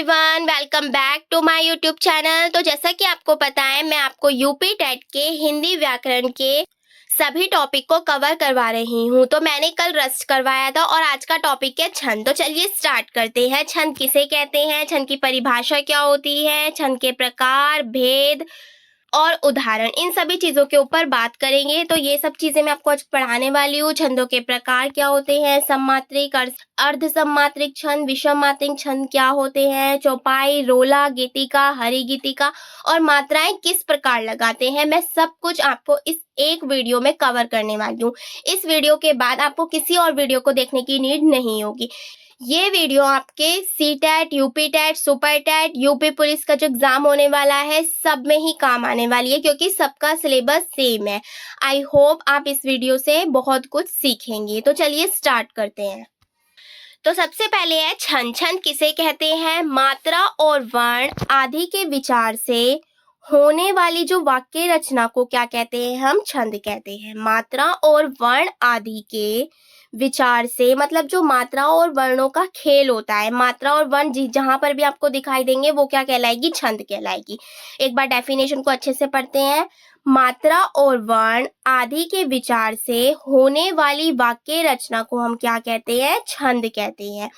Everyone, welcome back to my YouTube channel. तो जैसा कि आपको पता है, मैं आपको यूपी टेट के हिंदी व्याकरण के सभी टॉपिक को कवर करवा रही हूँ। तो मैंने कल रस्ट करवाया था और आज का टॉपिक है छंद। तो चलिए स्टार्ट करते हैं। छंद किसे कहते हैं, छंद की परिभाषा क्या होती है, छंद के प्रकार, भेद और उदाहरण, इन सभी चीजों के ऊपर बात करेंगे। तो ये सब चीजें मैं आपको आज पढ़ाने वाली हूँ। छंदों के प्रकार क्या होते हैं, सममात्रिक, अर्ध सममात्रिक छंद, विषम मात्रिक छंद क्या होते हैं, चौपाई, रोला, गीतिका, हरि गीतिका और मात्राएं किस प्रकार लगाते हैं, मैं सब कुछ आपको इस एक वीडियो में कवर करने वाली हूँ। इस वीडियो के बाद आपको किसी और वीडियो को देखने की नीड नहीं होगी। ये वीडियो आपके C TET, UP TET, super TET, UP police का जो एग्जाम होने वाला है सब में ही काम आने वाली है, क्योंकि सबका सिलेबस सेम है। आई होप आप इस वीडियो से बहुत कुछ सीखेंगे। तो चलिए स्टार्ट करते हैं। तो सबसे पहले है छंद। छंद किसे कहते हैं, मात्रा और वर्ण आदि के विचार से होने वाली जो वाक्य रचना को क्या कहते हैं, हम छंद कहते हैं। मात्रा और वर्ण आदि के विचार से मतलब जो मात्रा और वर्णों का खेल होता है, मात्रा और वर्ण जहां पर भी आपको दिखाई देंगे वो क्या कहलाएगी, छंद कहलाएगी। एक बार डेफिनेशन को अच्छे से पढ़ते हैं। मात्रा और वर्ण आदि के विचार से होने वाली वाक्य रचना को हम क्या कहते हैं, छंद कहते हैं।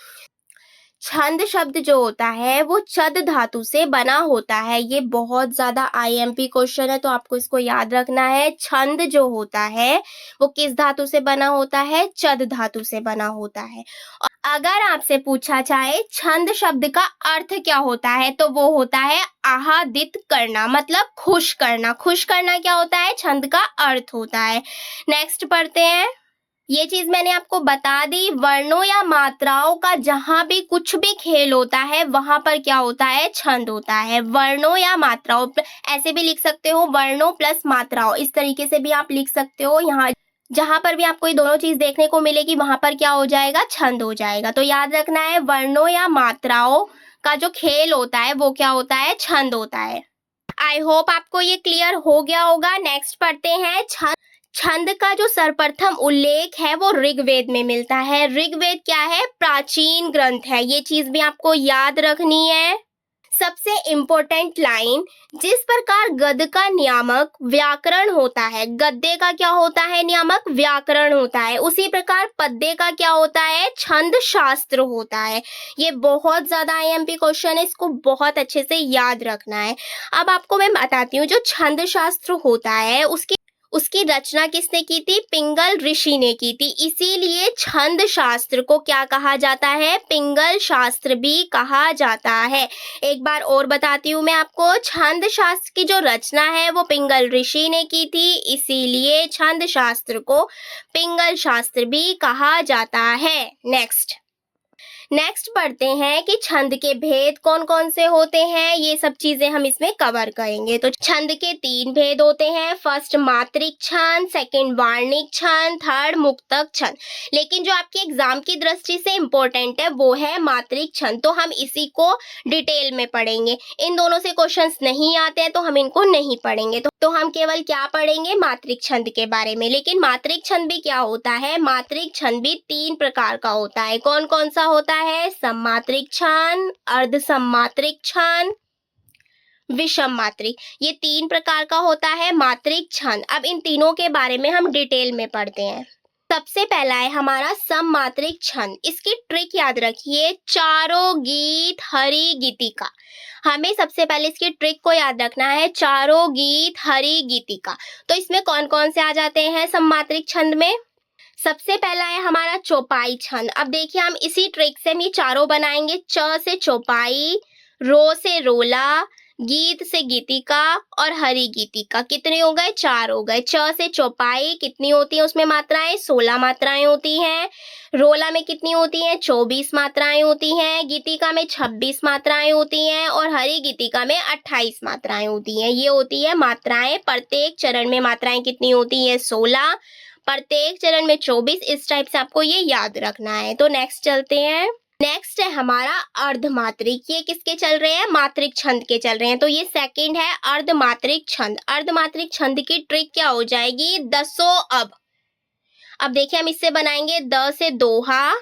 छंद शब्द जो होता है वो चद धातु से बना होता है। ये बहुत ज्यादा आईएमपी क्वेश्चन है, तो आपको इसको याद रखना है। छंद जो होता है वो किस धातु से बना होता है, चद धातु से बना होता है। और अगर आपसे पूछा जाए छंद शब्द का अर्थ क्या होता है, तो वो होता है आहादित करना, मतलब खुश करना। खुश करना क्या होता है, छंद का अर्थ होता है। नेक्स्ट पढ़ते हैं। ये चीज मैंने आपको बता दी। वर्णों या मात्राओं का जहां भी कुछ भी खेल होता है वहां पर क्या होता है, छंद होता है। वर्णों या मात्राओं, ऐसे भी लिख सकते हो, वर्णों प्लस मात्राओं, इस तरीके से भी आप लिख सकते हो। यहाँ जहां पर भी आपको ये दोनों चीज देखने को मिलेगी वहां पर क्या हो जाएगा, छंद हो जाएगा। तो याद रखना है, वर्णों या मात्राओं का जो खेल होता है वो क्या होता है, छंद होता है। आई होप आपको ये क्लियर हो गया होगा। नेक्स्ट पढ़ते हैं। छंद का जो सर्वप्रथम उल्लेख है वो ऋग्वेद में मिलता है। ऋग्वेद क्या है, प्राचीन ग्रंथ है। ये चीज भी आपको याद रखनी है। सबसे इम्पोर्टेंट लाइन, जिस प्रकार गद्य का नियामक व्याकरण होता है, गद्य का क्या होता है, नियामक व्याकरण होता है, उसी प्रकार पद्य का क्या होता है, छंद शास्त्र होता है। ये बहुत ज्यादा आईएमपी क्वेश्चन है, इसको बहुत अच्छे से याद रखना है। अब आपको मैं बताती हूँ, जो छंद शास्त्र होता है उसकी रचना किसने की थी, पिंगल ऋषि ने की थी। इसीलिए छंद शास्त्र को क्या कहा जाता है, पिंगल शास्त्र भी कहा जाता है। एक बार और बताती हूँ मैं आपको, छंद शास्त्र की जो रचना है वो पिंगल ऋषि ने की थी, इसीलिए छंद शास्त्र को पिंगल शास्त्र भी कहा जाता है। नेक्स्ट पढ़ते हैं कि छंद के भेद कौन कौन से होते हैं। ये सब चीजें हम इसमें कवर करेंगे। तो छंद के 3 भेद होते हैं। फर्स्ट मात्रिक छंद, सेकंड वार्णिक छंद, थर्ड मुक्तक छंद। लेकिन जो आपके एग्जाम की दृष्टि से इम्पोर्टेंट है वो है मात्रिक छंद, तो हम इसी को डिटेल में पढ़ेंगे। इन दोनों से क्वेश्चंस नहीं आते हैं तो हम इनको नहीं पढ़ेंगे। तो हम केवल क्या पढ़ेंगे, मात्रिक छंद के बारे में। लेकिन मात्रिक छंद भी क्या होता है, मात्रिक छंद भी 3 प्रकार का होता है। कौन कौन सा होता है, सममात्रिक छंद, अर्ध सममात्रिक छंद, विषम मात्रिक। ये 3 प्रकार का होता है मात्रिक छंद। अब इन तीनों के बारे में हम डिटेल में पढ़ते हैं। सबसे पहला है हमारा सममात्रिक छंद। इसकी ट्रिक याद रखिए, चारों गीत हरि गीतिका। हमें सबसे पहले इसकी ट्रिक को याद रखना है, चारों गीत हरि गीतिका। तो इसमें कौन कौन से आ जाते हैं सममात्रिक छंद में। सबसे पहला है हमारा चौपाई छंद। अब देखिए, हम इसी ट्रिक से हम ये चारों बनाएंगे। च से चौपाई, रो से रोला, गीत से गीतिका और हरि गीतिका। कितने हो गए, 4 हो गए। च से चौपाई कितनी होती है, उसमें मात्राएं 16 मात्राएं होती हैं। रोला में कितनी होती हैं, 24 मात्राएं होती हैं। गीतिका में 26 मात्राएं होती हैं और हरि गीतिका में 28 मात्राएं होती हैं। ये होती है मात्राएं। प्रत्येक चरण में मात्राएं कितनी होती है, 16, प्रत्येक चरण में 24। इस टाइप से आपको ये याद रखना है। तो नेक्स्ट चलते हैं। नेक्स्ट है हमारा अर्धमात्रिक। ये किसके चल रहे हैं, मात्रिक छंद के चल रहे हैं। तो ये सेकंड है अर्धमात्रिक छंद। अर्धमात्रिक छंद की ट्रिक क्या हो जाएगी, दसों। अब देखिए, हम इससे बनाएंगे द से दोहा,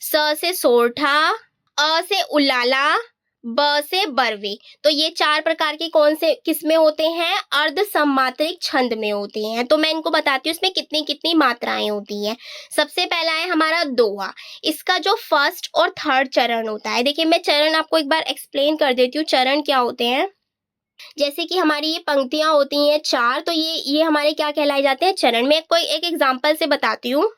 स से सोरठा, अ से उलाला, ब से बरवे। तो ये 4 प्रकार के कौन से किसमें होते हैं? अर्ध सम्मात्रिक छंद में होते हैं। तो मैं इनको बताती हूँ इसमें कितनी-कितनी मात्राएँ होती हैं। सबसे पहला है हमारा दोहा। इसका जो फर्स्ट और थर्ड चरण होता है, देखिए मैं चरण आपको एक बार एक्सप्लेन कर देती हूँ, चरण क्या होते हैं। जैसे कि हमारी ये पंक्तियाँ होती हैं 4, तो ये हमारे क्या कहलाए जाते हैं? चरण। मैं कोई एक एग्जाम्पल से बताती हूँ।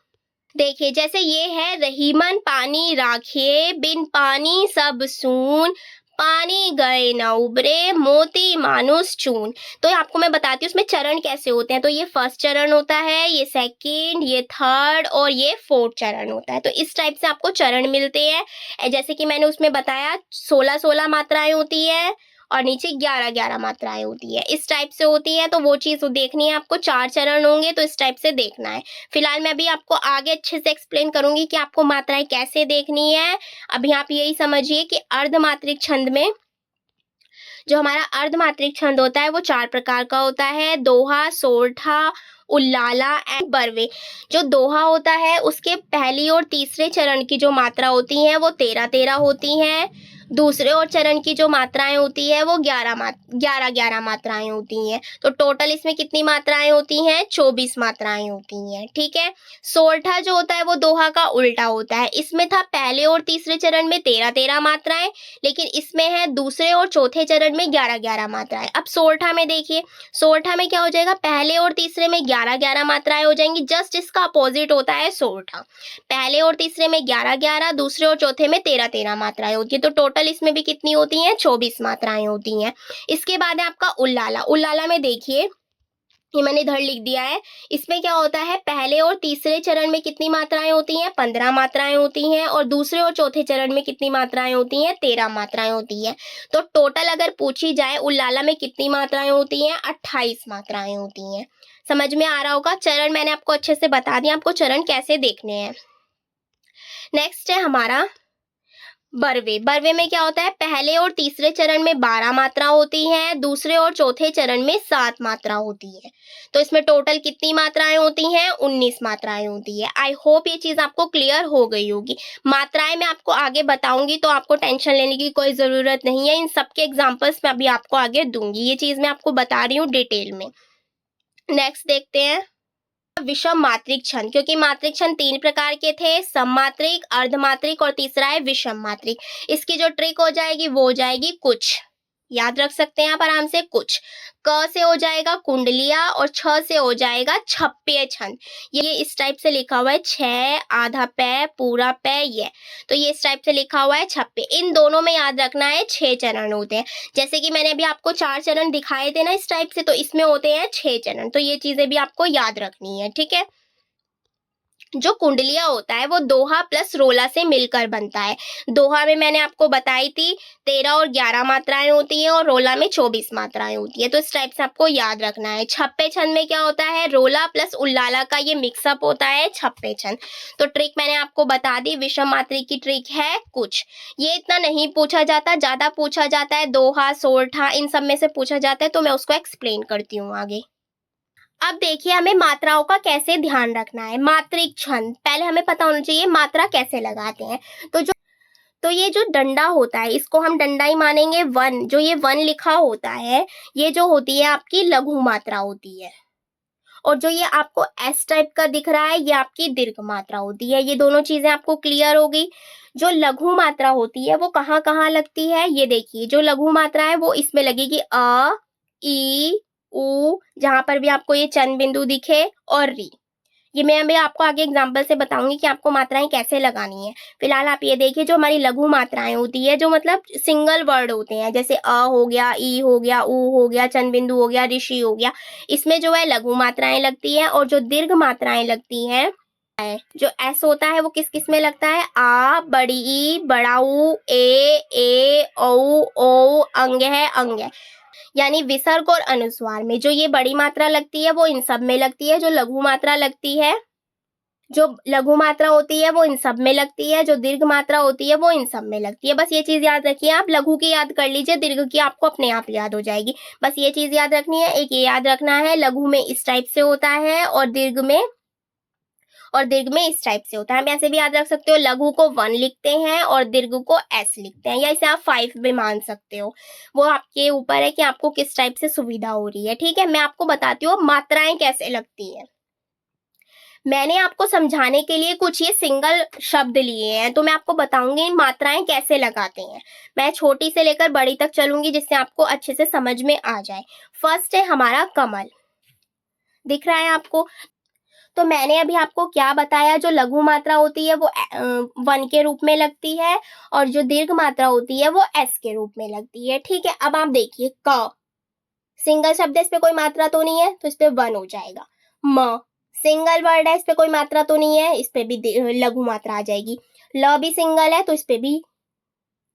देखिए जैसे ये है, रहीमन पानी राखे, बिन पानी सब सून, पानी गए न उबरे, मोती मानुष चून। तो ये आपको मैं बताती हूँ इसमें चरण कैसे होते हैं। तो ये फर्स्ट चरण होता है, ये सेकंड, ये थर्ड और ये फोर्थ चरण होता है। तो इस टाइप से आपको चरण मिलते हैं। जैसे कि मैंने उसमें बताया 16-16 मात्राएं होती है और नीचे 11-11 मात्राएं होती है। इस टाइप से होती है, तो वो चीज देखनी है आपको। 4 चरण होंगे तो इस टाइप से देखना है। फिलहाल मैं अभी आपको आगे अच्छे से एक्सप्लेन करूंगी कि आपको मात्राएं कैसे देखनी है। अभी आप यही समझिए कि अर्धमात्रिक छंद में जो हमारा अर्धमात्रिक छंद होता है वो 4 प्रकार का होता है, दोहा, सोरठा, उल्लाला एंड बरवे। जो दोहा होता है उसके पहली और तीसरे चरण की जो मात्रा होती हैं वो 13-13 होती हैं। दूसरे और चरण की जो मात्राएं होती है वो 11-11 मात्राएं होती हैं। तो टोटल इसमें कितनी मात्राएं होती हैं? 24 मात्राएं होती हैं। ठीक है। सोरठा जो होता है वो दोहा का उल्टा होता है। इसमें था पहले और तीसरे चरण में 13-13 मात्राएं, लेकिन इसमें है दूसरे और चौथे चरण में 11-11 मात्राएं। अब सोरठा में देखिए, सोरठा में क्या हो जाएगा? पहले और तीसरे में 11-11 मात्राएं हो जाएंगी। जस्ट इसका अपोजिट होता है सोरठा। पहले और तीसरे में 11-11, दूसरे और चौथे में 13-13 मात्राएं होती है। तो टोटल इसमें भी कितनी होती हैं? 24 मात्राएं होती हैं। इसके बाद है आपका उल्लाला। उल्लाला में देखिए, ये मैंने इधर लिख दिया है। इसमें क्या होता है? पहले और तीसरे चरण में कितनी मात्राएं होती हैं? 15 मात्राएं होती हैं। और दूसरे और चौथे चरण में कितनी मात्राएं होती हैं? 13 मात्राएं होती हैं। तो टोटल अगर पूछी जाए उल्लाला में कितनी मात्राएं होती हैं? 28 मात्राएं होती हैं। समझ में आ रहा होगा? चरण मैंने आपको अच्छे से बता दिया, आपको चरण कैसे देखने हैं। नेक्स्ट है हमारा बरवे। बरवे में क्या होता है? पहले और तीसरे चरण में 12 मात्रा होती हैं, दूसरे और चौथे चरण में 7 मात्रा होती है। तो इसमें टोटल कितनी मात्राएं होती हैं? 19 मात्राएं होती है। आई होप ये चीज आपको क्लियर हो गई होगी। मात्राएं मैं आपको आगे बताऊंगी, तो आपको टेंशन लेने की कोई जरूरत नहीं है। इन सबके एग्जाम्पल्स मैं अभी आपको आगे दूंगी। ये चीज मैं आपको बता रही हूँ डिटेल में। नेक्स्ट देखते हैं विषम मात्रिक छंद, क्योंकि मात्रिक छंद 3 प्रकार के थे, सममात्रिक, अर्धमात्रिक और तीसरा है विषम मात्रिक। इसकी जो ट्रिक हो जाएगी वो हो जाएगी कुछ। याद रख सकते हैं आप आराम से। कुछ क से हो जाएगा कुंडलिया और छ से हो जाएगा छप्पे छंद। ये इस टाइप से लिखा हुआ है, छ आधा पै पूरा पै ये। तो ये इस टाइप से लिखा हुआ है छप्पे। इन दोनों में याद रखना है 6 चरण होते हैं। जैसे कि मैंने अभी आपको 4 चरण दिखाए थे ना इस टाइप से, तो इसमें होते हैं 6 चरण। तो ये चीजें भी आपको याद रखनी है। ठीक है। जो कुंडलिया होता है वो दोहा प्लस रोला से मिलकर बनता है। दोहा में मैंने आपको बताई थी 13 और 11 मात्राएं होती हैं और रोला में 24 मात्राएं होती है। तो इस टाइप से आपको याद रखना है। छप्पे छंद में क्या होता है? रोला प्लस उल्लाला का ये मिक्सअप होता है छप्पे छंद। तो ट्रिक मैंने आपको बता दी। विषम मात्रिक की ट्रिक है कुछ। ये इतना नहीं पूछा जाता, ज्यादा पूछा जाता है दोहा, सोरठा, इन सब में से पूछा जाता है। तो मैं उसको एक्सप्लेन करती हूँ आगे। अब देखिए हमें मात्राओं का कैसे ध्यान रखना है। मात्रिक छंद, पहले हमें पता होना चाहिए मात्रा कैसे लगाते हैं। तो ये जो डंडा होता है इसको हम डंडा ही मानेंगे। वन, जो ये वन लिखा होता है ये जो होती है आपकी लघु मात्रा होती है। और जो ये आपको एस टाइप का दिख रहा है ये आपकी दीर्घ मात्रा होती है। ये दोनों चीजें आपको क्लियर होगी। जो लघु मात्रा होती है वो कहाँ कहाँ लगती है? ये देखिए, जो लघु मात्रा है वो इसमें लगेगी अ, ई, उ, जहां पर भी आपको ये चंद बिंदु दिखे, और री। ये मैं अभी आपको आगे एग्जाम्पल से बताऊंगी कि आपको मात्राएं कैसे लगानी है। फिलहाल आप ये देखिए, जो हमारी लघु मात्राएं होती है जो मतलब सिंगल वर्ड होते हैं, जैसे अ हो गया, ई हो गया, उ हो गया, चंद बिंदु हो गया, ऋषि हो गया, इसमें जो है लघु मात्राएं लगती है। और जो दीर्घ मात्राएं लगती हैं, जो एस होता है वो किस किस में लगता है? आ, बड़ी ई, बड़ा ऊ, ए ओ अंग है अंग है। यानी विसर्ग और अनुस्वार में जो ये बड़ी मात्रा लगती है वो इन सब में लगती है। जो लघु मात्रा लगती है, जो लघु मात्रा होती है वो इन सब में लगती है। जो दीर्घ मात्रा होती है वो इन सब में लगती है। बस ये चीज याद रखिए। आप लघु की याद कर लीजिए, दीर्घ की आपको अपने आप याद हो जाएगी। बस ये चीज याद रखनी है। एक ये याद रखना है, लघु में इस टाइप से होता है और दीर्घ में, और दीर्घ में इस टाइप से होता है। हम ऐसे भी याद रख सकते हो, लघु को 1 लिखते हैं और दीर्घ को s लिखते हैं, या इसे आप 5 भी मान सकते हो। वो आपके ऊपर है कि आपको किस टाइप से सुविधा हो रही है। ठीक है, मैं आपको बताती हूँ मात्राएं कैसे लगती हैं। मैंने आपको समझाने के लिए कुछ ये सिंगल शब्द लिए हैं, तो मैं आपको बताऊंगी मात्राएं कैसे लगाते हैं। मैं छोटी से लेकर बड़ी तक चलूंगी जिससे आपको अच्छे से समझ में आ जाए। फर्स्ट है हमारा कमल, दिख रहा है आपको। तो मैंने अभी आपको क्या बताया, जो लघु मात्रा होती है वो 1 के रूप में लगती है और जो दीर्घ मात्रा होती है वो s के रूप में लगती है। ठीक है, अब आप देखिए क, सिंगल शब्द है, इस पे कोई मात्रा तो नहीं है तो इस पे 1 हो जाएगा। म, सिंगल वर्ड है, इस पे कोई मात्रा तो नहीं है, इस पे भी लघु मात्रा आ जाएगी। ल भी सिंगल है तो इस पे भी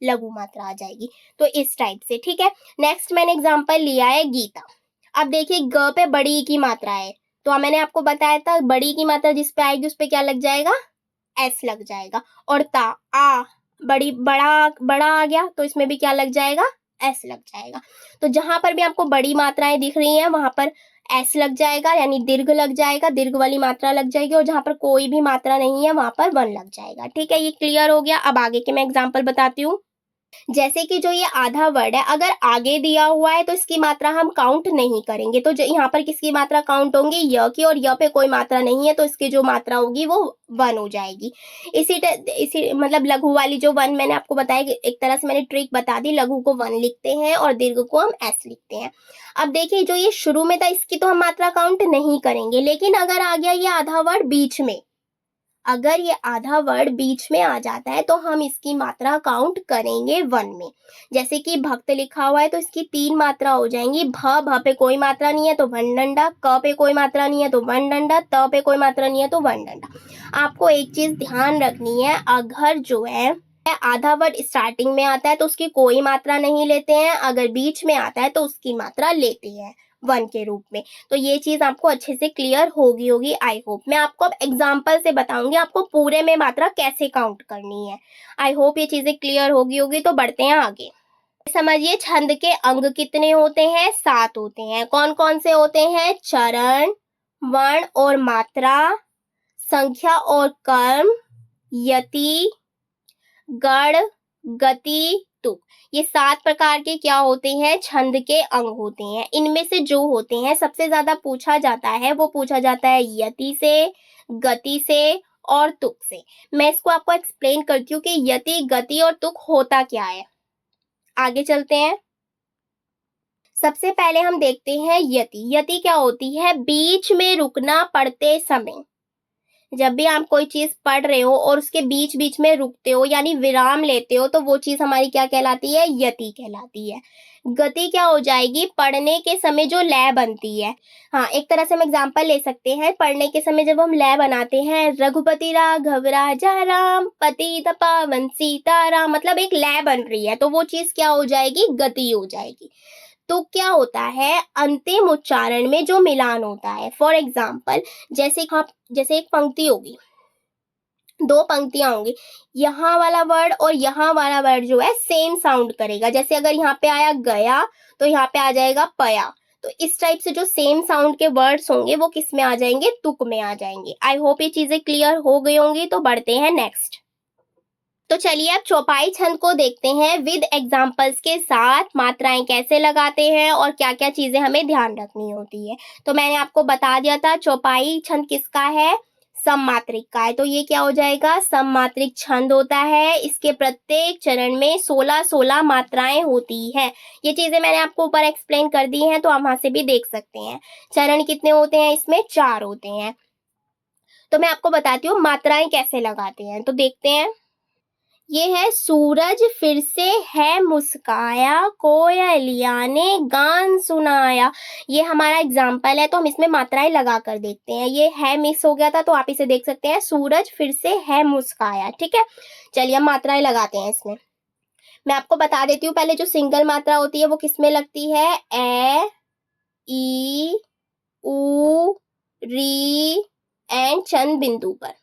लघु मात्रा आ जाएगी। तो इस टाइप से। ठीक है, नेक्स्ट मैंने एग्जांपल लिया है गीता। अब देखिए ग पे बड़ी की मात्रा है, तो मैंने आपको बताया था बड़ी की मात्रा जिस पे आएगी उस पे क्या लग जाएगा, s लग जाएगा। और ता, आ, बड़ा आ गया तो इसमें भी क्या लग जाएगा, s लग जाएगा। तो जहां पर भी आपको बड़ी मात्राएं दिख रही हैं वहां पर s लग जाएगा, यानी दीर्घ लग जाएगा, दीर्घ वाली मात्रा लग जाएगी। और जहां पर कोई भी मात्रा नहीं है वहां पर 1 लग जाएगा। ठीक है, ये क्लियर हो गया। अब आगे के मैं एग्जाम्पल बताती हूँ। जैसे कि जो ये आधा वर्ड है, अगर आगे दिया हुआ है तो इसकी मात्रा हम काउंट नहीं करेंगे। तो यहाँ पर किसकी मात्रा काउंट होंगी, य की, और य पे कोई मात्रा नहीं है तो इसकी जो मात्रा होगी वो 1 हो जाएगी। इसी मतलब लघु वाली जो 1 मैंने आपको बताया कि एक तरह से मैंने ट्रिक बता दी, लघु को 1 लिखते हैं और दीर्घ को हम s लिखते हैं। अब देखिए जो ये शुरू में था इसकी तो हम मात्रा काउंट नहीं करेंगे, लेकिन अगर आ गया ये आधा वर्ड बीच में, अगर ये आधा वर्ड बीच में आ जाता है तो हम इसकी मात्रा काउंट करेंगे 1 में। जैसे कि भक्त लिखा हुआ है तो इसकी 3 मात्रा हो जाएंगी। भ पे कोई मात्रा नहीं है तो 1 डंडा, क पे कोई मात्रा नहीं है तो 1 डंडा, त पे कोई मात्रा नहीं है तो 1 डंडा। आपको एक चीज ध्यान रखनी है, अगर जो है आधा वर्ड स्टार्टिंग में आता है तो उसकी कोई मात्रा नहीं लेते हैं, अगर बीच में आता है तो उसकी मात्रा लेते हैं 1 के रूप में। तो ये चीज आपको अच्छे से क्लियर होगी आई होप। मैं आपको अब एग्जांपल से बताऊंगी आपको पूरे में मात्रा कैसे काउंट करनी है। आई होप ये चीजें क्लियर होगी। तो बढ़ते हैं आगे। समझिए छंद के अंग कितने होते हैं, 7 होते हैं। कौन कौन से होते हैं, चरण, वर्ण और मात्रा, संख्या और कर्म, यति, गण, गति, तुक। ये 7 प्रकार के क्या होते हैं, छंद के अंग होते हैं। इनमें से जो होते हैं सबसे ज्यादा पूछा जाता है वो पूछा जाता है यति से, गति से और तुक से। मैं इसको आपको एक्सप्लेन करती हूँ कि यति, गति और तुक होता क्या है। आगे चलते हैं। सबसे पहले हम देखते हैं यति। यति क्या होती है, बीच में रुकना पढ़ते समय। जब भी आप कोई चीज पढ़ रहे हो और उसके बीच बीच में रुकते हो यानी विराम लेते हो तो वो चीज हमारी क्या कहलाती है, यति कहलाती है। गति क्या हो जाएगी, पढ़ने के समय जो लय बनती है। हाँ, एक तरह से हम एग्जांपल ले सकते हैं, पढ़ने के समय जब हम लय बनाते हैं, रघुपति राघव राजा राम पतित पावन सीताराम, मतलब एक लय बन रही है तो वो चीज क्या हो जाएगी, गति हो जाएगी। तो क्या होता है, अंतिम उच्चारण में जो मिलान होता है। फॉर एग्जाम्पल जैसे एक पंक्ति होगी, 2 पंक्तियां होंगी, यहाँ वाला वर्ड और यहाँ वाला वर्ड जो है सेम साउंड करेगा। जैसे अगर यहाँ पे आया गया तो यहाँ पे आ जाएगा पया। तो इस टाइप से जो सेम साउंड के वर्ड्स होंगे वो किस में आ जाएंगे, तुक में आ जाएंगे। आई होप ये चीजें क्लियर हो गई होंगी। तो बढ़ते हैं नेक्स्ट। तो चलिए अब चौपाई छंद को देखते हैं विद एग्जाम्पल्स के साथ, मात्राएं कैसे लगाते हैं और क्या क्या चीजें हमें ध्यान रखनी होती है। तो मैंने आपको बता दिया था चौपाई छंद किसका है, सममात्रिक का है। तो ये क्या हो जाएगा, सममात्रिक छंद होता है। इसके प्रत्येक चरण में 16 मात्राएं होती है। ये चीजें मैंने आपको ऊपर एक्सप्लेन कर दी हैं तो आप वहां से भी देख सकते हैं। चरण कितने होते हैं, इसमें 4 होते हैं। तो मैं आपको बताती हूँ मात्राएं कैसे लगाते हैं, तो देखते हैं। ये है सूरज फिर से है मुस्काया, कोयलिया ने गान सुनाया। ये हमारा एग्जाम्पल है तो हम इसमें मात्राएं लगा कर देखते हैं। ये है मिस हो गया था तो आप इसे देख सकते हैं, सूरज फिर से है मुस्काया। ठीक है, चलिए हम मात्राएं लगाते हैं इसमें। मैं आपको बता देती हूँ पहले, जो सिंगल मात्रा होती है वो किसमें लगती है, ए, ई, उ, री एंड चंद बिंदु पर।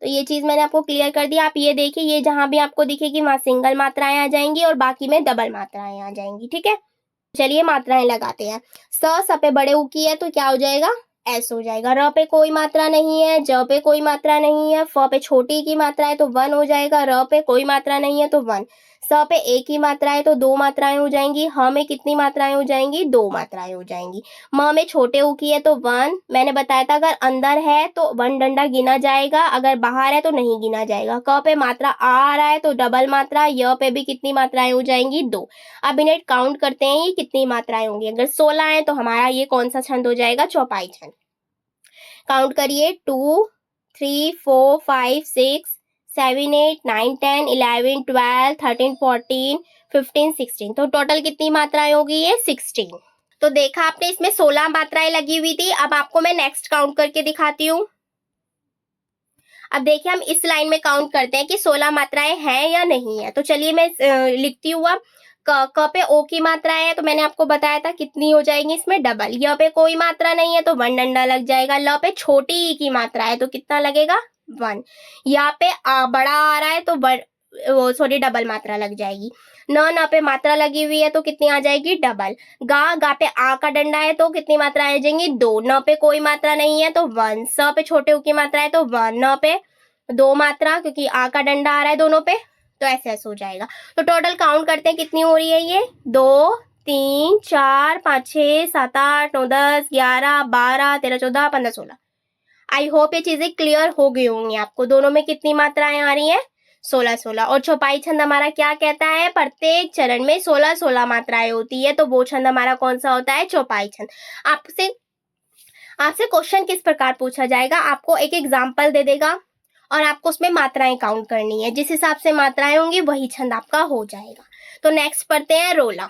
तो ये चीज मैंने आपको क्लियर कर दी। आप ये देखिए, ये जहां भी आपको दिखेगी वहां सिंगल मात्राएं आ जाएंगी और बाकी में डबल मात्राएं आ जाएंगी। ठीक है, चलिए मात्राएं लगाते हैं। स पे बड़े ऊ की है तो क्या हो जाएगा, एस हो जाएगा। र पे कोई मात्रा नहीं है, ज पे कोई मात्रा नहीं है, फ पे छोटी की मात्रा है तो वन हो जाएगा। र पे कोई मात्रा नहीं है तो वन। स पे एक ही मात्रा है तो दो मात्राएं हो जाएंगी। ह में कितनी मात्राएं हो जाएंगी? दो मात्राएं हो जाएंगी। म में छोटे ऊ की है तो वन। मैंने बताया था अगर अंदर है तो वन डंडा गिना जाएगा, अगर बाहर है तो नहीं गिना जाएगा। क पे मात्रा आ रहा है तो डबल मात्रा। य पे भी कितनी मात्राएं हो जाएंगी? दो। अब इन्हें काउंट करते हैं ये कितनी मात्राएं होंगी। अगर 16 है तो हमारा ये कौन सा छंद हो जाएगा? चौपाई छंद। काउंट करिए 2 3 4 5 6 7 8 9 10 11 12 13 14 15 16। तो टोटल कितनी मात्राएं होगी? ये 16। तो देखा आपने इसमें 16 मात्राएं लगी हुई थी। अब आपको मैं नेक्स्ट काउंट करके दिखाती हूँ। अब देखिए हम इस लाइन में काउंट करते हैं कि 16 मात्राएं हैं या नहीं है। तो चलिए मैं लिखती हूँ। अब क पे ओ की मात्रा है तो मैंने आपको बताया था कितनी हो जाएगी इसमें? डबल। य पे कोई मात्रा नहीं है तो वन डंडा लग जाएगा। ल पे छोटी ई की मात्रा है तो कितना लगेगा? वन। यहाँ पे बड़ा आ रहा है तो वो सॉरी डबल मात्रा लग जाएगी। न पे मात्रा लगी हुई है तो कितनी आ जाएगी? डबल। गा पे आ का डंडा है तो कितनी मात्रा आ जाएंगी? दो। न पे कोई मात्रा नहीं है तो वन। स पे छोटे ऊ की मात्रा है तो वन। न पे दो मात्रा क्योंकि आ का डंडा आ रहा है दोनों पे, तो ऐसे हो जाएगा। तो टोटल काउंट करते हैं कितनी हो रही है ये? 2 3 4 5 6 7 8 9 10 11 12 13 14 15 16। आई होप ये चीजें क्लियर हो गई होंगी आपको। दोनों में कितनी मात्राएं आ रही हैं? 16 16। और चौपाई छंद हमारा क्या कहता है? प्रत्येक चरण में 16 16 मात्राएं होती है, तो वो छंद हमारा कौन सा होता है? चौपाई छंद। आपसे क्वेश्चन किस प्रकार पूछा जाएगा? आपको एक एग्जाम्पल दे देगा और आपको उसमें मात्राएं काउंट करनी है। जिस हिसाब से मात्राएं होंगी वही छंद आपका हो जाएगा। तो नेक्स्ट पढ़ते हैं रोला।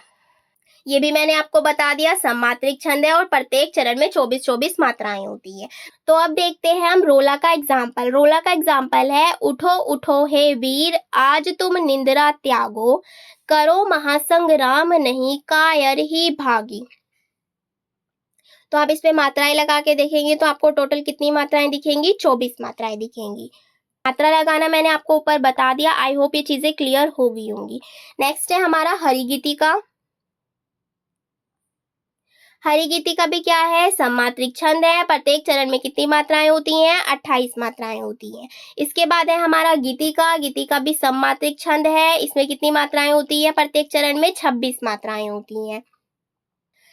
ये भी मैंने आपको बता दिया सममात्रिक छंद है और प्रत्येक चरण में 24-24 मात्राएं होती है। तो अब देखते हैं हम रोला का एग्जाम्पल। रोला का एग्जाम्पल है, उठो उठो हे वीर आज तुम निंद्रा त्यागो, करो महासंग्राम नहीं कायर ही भागी। तो आप इसमें मात्राएं लगा के देखेंगे तो आपको टोटल कितनी मात्राएं दिखेंगी? 24 मात्राएं दिखेंगी। मात्रा लगाना मैंने आपको ऊपर बता दिया। आई होप ये चीजें क्लियर हो गई होंगी। नेक्स्ट है हमारा हरिगीति का। हरिगीति का भी क्या है? सममात्रिक छंद है। प्रत्येक चरण में कितनी मात्राएं होती हैं? 28 मात्राएं होती हैं। इसके बाद है हमारा गीतिका। गीतिका भी सममात्रिक छंद है। इसमें कितनी मात्राएं होती है? प्रत्येक चरण में 26 मात्राएं होती हैं।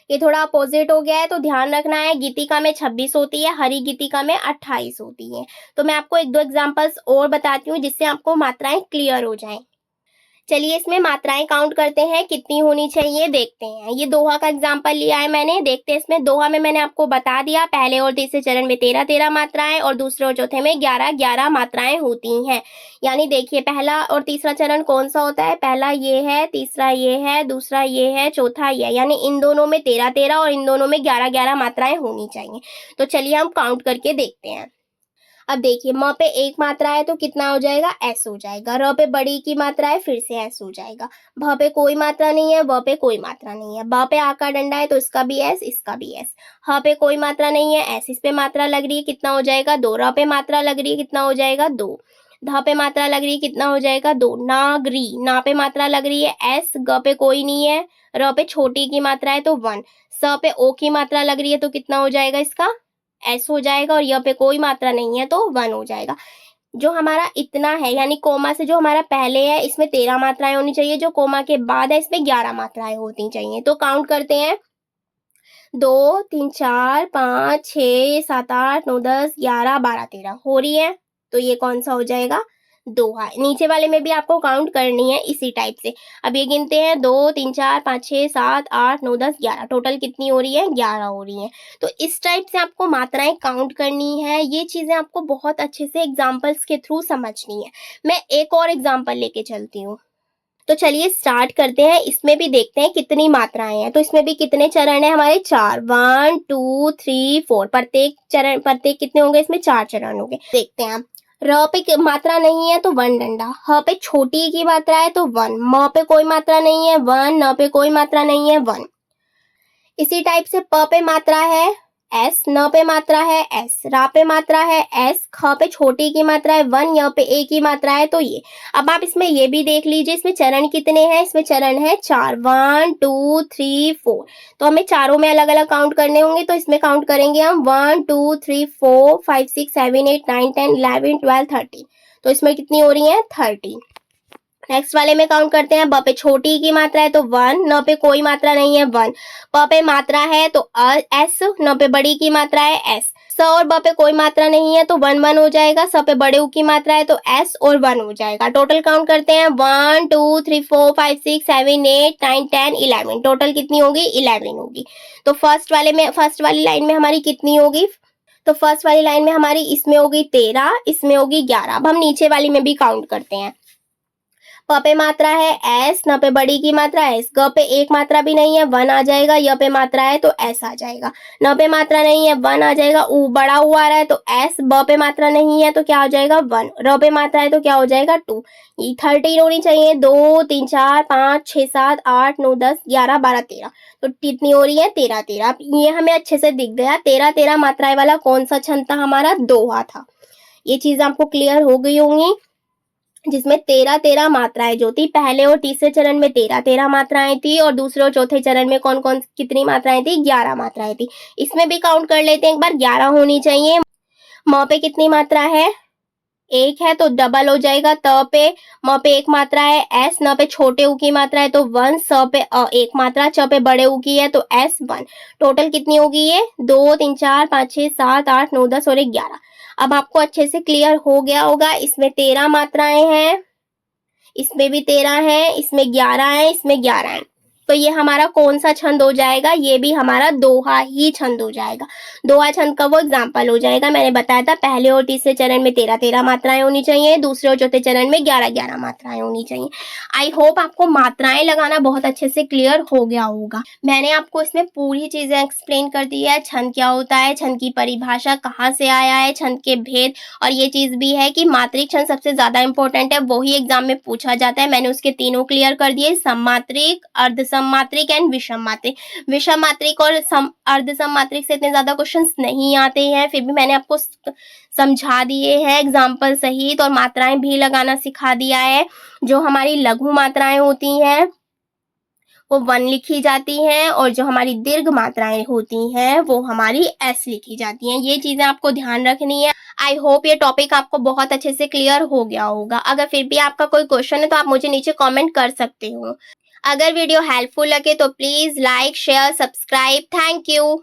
ये थोड़ा अपोजिट हो गया है तो ध्यान रखना है। गीतिका में 26 होती है, हरि गीतिका में 28 होती है। तो मैं आपको एक दो एग्जांपल्स और बताती हूँ जिससे आपको मात्राएं क्लियर हो जाएं। चलिए इसमें मात्राएं काउंट करते हैं कितनी होनी चाहिए, देखते हैं। ये दोहा का एग्जांपल लिया है मैंने। देखते हैं इसमें दोहा में मैंने आपको बता दिया पहले और तीसरे चरण में 13-13 मात्राएं और दूसरे और चौथे में 11-11 मात्राएं होती हैं। यानी देखिए पहला और तीसरा चरण कौन सा होता है? पहला ये है, तीसरा ये है, दूसरा ये है, चौथा ये है। यानी इन दोनों में 13-13 और इन दोनों में 11-11 मात्राएं होनी चाहिए। तो चलिए हम काउंट करके देखते हैं। अब देखिए म पे एक मात्रा है तो कितना हो जाएगा? एस हो जाएगा। र पे बड़ी की मात्रा है फिर से एस हो जाएगा। भ पे कोई मात्रा नहीं है, व पे कोई मात्रा नहीं है। ब पे आ का डंडा है तो इसका भी एस, इसका भी एस। ह पे कोई मात्रा नहीं है, एस इस पे मात्रा लग रही है, कितना हो जाएगा? दो। र पे मात्रा लग रही है, कितना हो जाएगा? दो। ध पे मात्रा लग रही है, कितना हो जाएगा? दो। नागरी, ना पे मात्रा लग रही है एस, ग पे कोई नहीं है, र पे छोटी की मात्रा है तो वन। स पे ओ की मात्रा लग रही है तो कितना हो जाएगा? इसका एस हो जाएगा। और य पे कोई मात्रा नहीं है तो वन हो जाएगा। जो हमारा इतना है यानी कोमा से जो हमारा पहले है इसमें 13 मात्राएं होनी चाहिए, जो कोमा के बाद है इसमें 11 मात्राएं होनी चाहिए। तो काउंट करते हैं 2 3 4 5 6 7 8 9 10 11 12 13 हो रही है। तो ये कौन सा हो जाएगा? दोहा। नीचे वाले में भी आपको काउंट करनी है इसी टाइप से। अब ये गिनते हैं 2 3 4 5 6 7 8 9 10 11। टोटल कितनी हो रही है? 11 हो रही है। तो इस टाइप से आपको मात्राएं काउंट करनी है। ये चीजें आपको बहुत अच्छे से एग्जाम्पल्स के थ्रू समझनी है। मैं एक और एग्जाम्पल लेके चलती हूँ। तो चलिए स्टार्ट करते हैं। इसमें भी देखते हैं कितनी मात्राएं हैं। तो इसमें भी कितने चरण है हमारे? 4। 1 2 3 4। प्रत्येक कितने होंगे? इसमें 4 चरण होंगे। देखते हैं हम। र पे मात्रा नहीं है तो वन डंडा। ह पे छोटी की मात्रा है तो वन। म पे कोई मात्रा नहीं है, वन। न पे कोई मात्रा नहीं है, वन। इसी टाइप से प पे मात्रा है एस, न पे मात्रा है एस, रा पे मात्रा है एस, ख पे छोटी की मात्रा है वन, य पे ए की मात्रा है तो ये। अब आप इसमें ये भी देख लीजिए इसमें चरण कितने हैं, इसमें चरण है 4, 1 2 3 4। तो हमें चारों में अलग अलग काउंट करने होंगे, तो इसमें काउंट करेंगे हम 1 2 3 4 5 6 7 8 9 10 11 12 13। तो इसमें कितनी हो रही है 30। नेक्स्ट वाले में काउंट करते हैं, ब पे छोटी की मात्रा है तो 1, न पे कोई मात्रा नहीं है 1, प पे मात्रा है तो एस, न पे बड़ी की मात्रा है एस, स और ब पे कोई मात्रा नहीं है तो 1 1 हो जाएगा, स पे बड़े उ की मात्रा है तो एस और 1 हो जाएगा। टोटल काउंट करते हैं 1 2 3 4 5 6 7 8 9 10 11। टोटल कितनी होगी 11 होगी। तो फर्स्ट वाली लाइन में हमारी कितनी होगी, तो फर्स्ट वाली लाइन में हमारी इसमें होगी 13, इसमें होगी 11। अब हम नीचे वाली में भी काउंट करते हैं, प पे मात्रा है एस, न पे बड़ी की मात्रा एस, ग पे एक मात्रा भी नहीं है 1 आ जाएगा, य पे मात्रा है तो एस आ जाएगा, न पे मात्रा नहीं है 1 आ जाएगा, उ बड़ा उ आ रहा है तो एस, ब पे मात्रा नहीं है तो क्या हो जाएगा 1, र पे मात्रा है तो क्या हो जाएगा 2। ये 13 होनी चाहिए, 2 3 4 5 6 7 8 9 10 11 12 13। तो कितनी हो रही है 13 13। ये हमें अच्छे से दिख गया 13 13 मात्राएं वाला कौन सा छंद था हमारा, दोहा था। ये चीज आपको क्लियर हो गई होंगी, जिसमें 13 13 मात्राएं जो थी, पहले और तीसरे चरण में 13 13 मात्राएं थी और दूसरे और चौथे चरण में कौन कौन कितनी मात्राएं थी, 11 मात्राएं थी। इसमें भी काउंट कर लेते हैं एक बार, 11 होनी चाहिए। म पे कितनी मात्रा है, एक है तो डबल हो जाएगा, त पे म पे एक मात्रा है एस, न पे छोटे उ की मात्रा है तो 1, स पे एक मात्रा, च पे बड़े उ की है तो एस 1। टोटल कितनी होगी ये 2 3 4 5 6 7 8 9 10 और 11। अब आपको अच्छे से क्लियर हो गया होगा, इसमें 13 मात्राएं हैं, इसमें भी 13 है, इसमें 11 है, इसमें 11 है। तो ये हमारा कौन सा छंद हो जाएगा, ये भी हमारा दोहा ही छंद हो जाएगा। दोहा छंद का वो एग्जाम्पल हो जाएगा। मैंने बताया था पहले और तीसरे चरण में 13 13 मात्राएं होनी चाहिए, दूसरे और चौथे चरण में 11 11 मात्राएं होनी चाहिए। आई होप आपको मात्राएं लगाना बहुत अच्छे से क्लियर हो गया होगा। मैंने आपको इसमें पूरी चीजें एक्सप्लेन कर दी है, छंद क्या होता है, छंद की परिभाषा कहाँ से आया है, छंद के भेद, और ये चीज भी है कि मात्रिक छंद सबसे ज्यादा इंपॉर्टेंट है, वही एग्जाम में पूछा जाता है। मैंने उसके तीनों क्लियर कर दिए, सममात्रिक, अर्ध सममात्रिक एंड विषम मात्रिक। विषम मात्रिक और अर्ध सममात्रिक से इतने ज्यादा क्वेश्चंस नहीं आते हैं, फिर भी मैंने आपको समझा दिए हैं एग्जाम्पल सहित, और मात्राएं भी लगाना सिखा दिया है। जो हमारी लघु मात्राएं होती हैं वो 1 लिखी जाती हैं, और जो हमारी दीर्घ मात्राएं होती हैं वो हमारी s लिखी जाती हैं। ये चीजें आपको ध्यान रखनी है। आई होप ये टॉपिक आपको बहुत अच्छे से क्लियर हो गया होगा। अगर फिर भी आपका कोई क्वेश्चन है तो आप मुझे नीचे कमेंट कर सकते हो। अगर वीडियो हेल्पफुल लगे तो please like share subscribe. Thank you.